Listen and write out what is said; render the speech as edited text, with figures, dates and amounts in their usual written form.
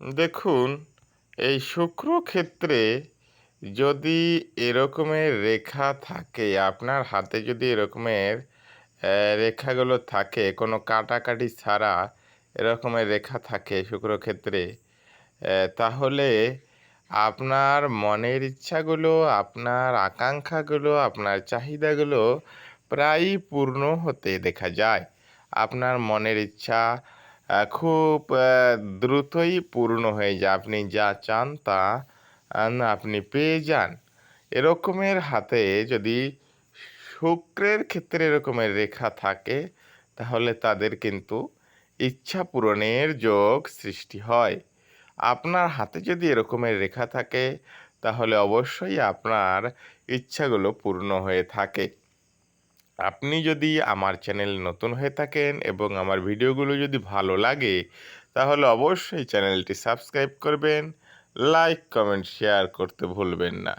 দেখুন, এই শুক্র ক্ষেত্রে যদি এরকমের রেখা থাকে, আপনার হাতে যদি এরকমের রেখাগুলো থাকে, কোনো কাটাকাটি ছাড়া এরকমের রেখা থাকে শুক্র ক্ষেত্রে, তাহলে আপনার মনের ইচ্ছাগুলো, আপনার আকাঙ্ক্ষাগুলো, আপনার চাহিদাগুলো প্রায়ই পূর্ণ হতে দেখা যায়। আপনার মনের ইচ্ছা খুব দ্রুতই পূর্ণ হয়ে যায়। আপনি যা চান তা আপনি পেয়ে যান। এরকমের হাতে যদি শুক্রের ক্ষেত্রে এরকমের রেখা থাকে, তাহলে তাদের কিন্তু ইচ্ছা পূরণের যোগ সৃষ্টি হয়। আপনার হাতে যদি এরকমের রেখা থাকে, তাহলে অবশ্যই আপনার ইচ্ছাগুলো পূর্ণ হয়ে থাকে। আপনি যদি আমার চ্যানেল নতুন হয়ে থাকেন এবং আমার ভিডিওগুলো যদি ভালো লাগে, তাহলে অবশ্যই চ্যানেলটি সাবস্ক্রাইব করবেন, লাইক, কমেন্ট, শেয়ার করতে ভুলবেন না।